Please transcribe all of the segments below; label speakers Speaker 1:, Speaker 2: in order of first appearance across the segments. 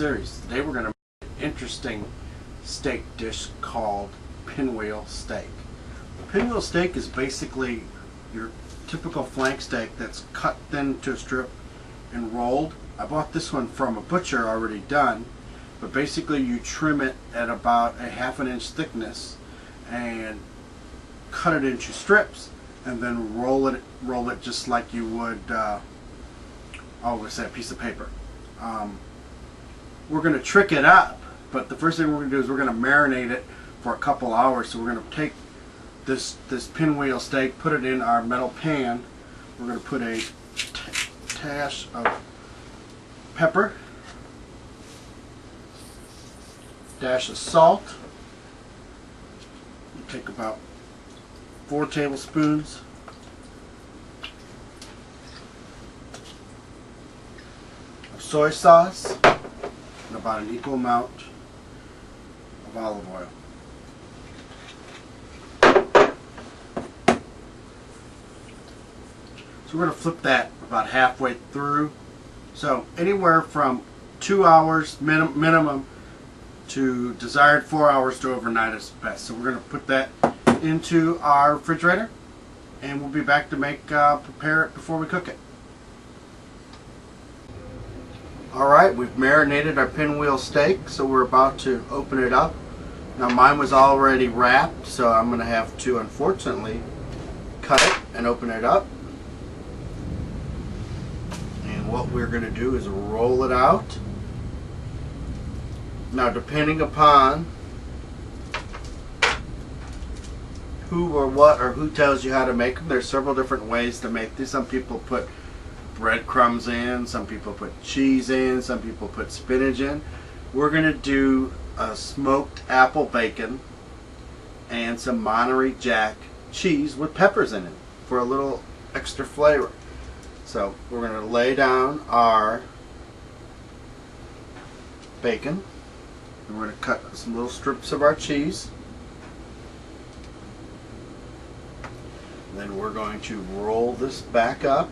Speaker 1: series. Today we're going to make an interesting steak dish called pinwheel steak. The pinwheel steak is basically your typical flank steak that's cut thin to a strip and rolled. I bought this one from a butcher already done, but basically you trim it at about a ½ inch thickness and cut it into strips and then roll it just like you would a piece of paper. We're going to trick it up, but the first thing we're going to do is we're going to marinate it for a couple hours. So we're going to take this pinwheel steak, put it in our metal pan. We're going to put a dash of pepper, dash of salt. We take about 4 tablespoons. Soy sauce and about an equal amount of olive oil. So we're going to flip that about halfway through. So anywhere from 2 hours minimum to desired 4 hours to overnight is best. So we're going to put that into our refrigerator and we'll be back to prepare it before we cook it. Alright, we've marinated our pinwheel steak, so we're about to open it up. Now mine was already wrapped, so I'm going to have to, unfortunately, cut it and open it up. And what we're going to do is roll it out. Now depending upon who or what or who tells you how to make them, there's several different ways to make these. Some people put breadcrumbs in, some people put cheese in, some people put spinach in. We're going to do a smoked apple bacon and some Monterey Jack cheese with peppers in it for a little extra flavor. So we're going to lay down our bacon and we're going to cut some little strips of our cheese. And then we're going to roll this back up.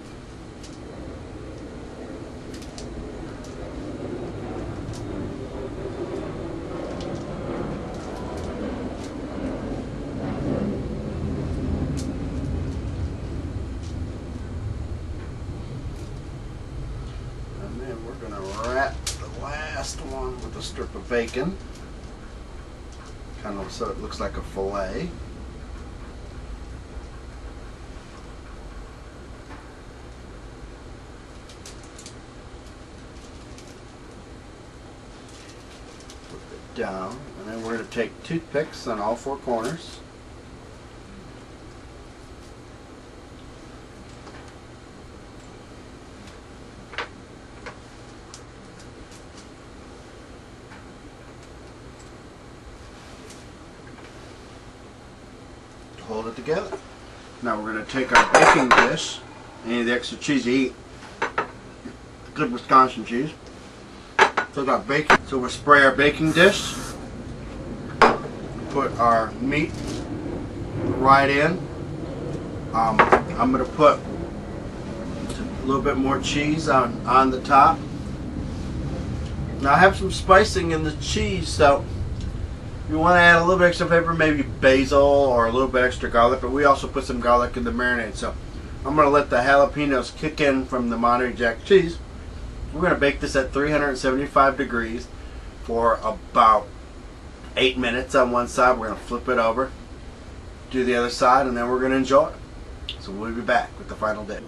Speaker 1: We're going to wrap the last one with a strip of bacon, kind of so it looks like a fillet. Put it down, and then we're going to take toothpicks on all 4 corners. Hold it together. Now we're going to take our baking dish, any of the extra cheese you eat, good Wisconsin cheese. So our bacon. So we'll spray our baking dish, put our meat right in. I'm going to put a little bit more cheese on the top. Now I have some spicing in the cheese, so you want to add a little bit extra flavor, maybe basil or a little bit extra garlic, but we also put some garlic in the marinade. So I'm going to let the jalapenos kick in from the Monterey Jack cheese. We're going to bake this at 375 degrees for about 8 minutes on one side. We're going to flip it over, do the other side, and then we're going to enjoy it. So we'll be back with the final dish.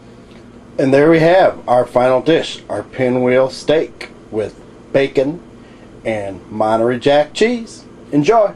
Speaker 1: And there we have our final dish, our pinwheel steak with bacon and Monterey Jack cheese. Enjoy!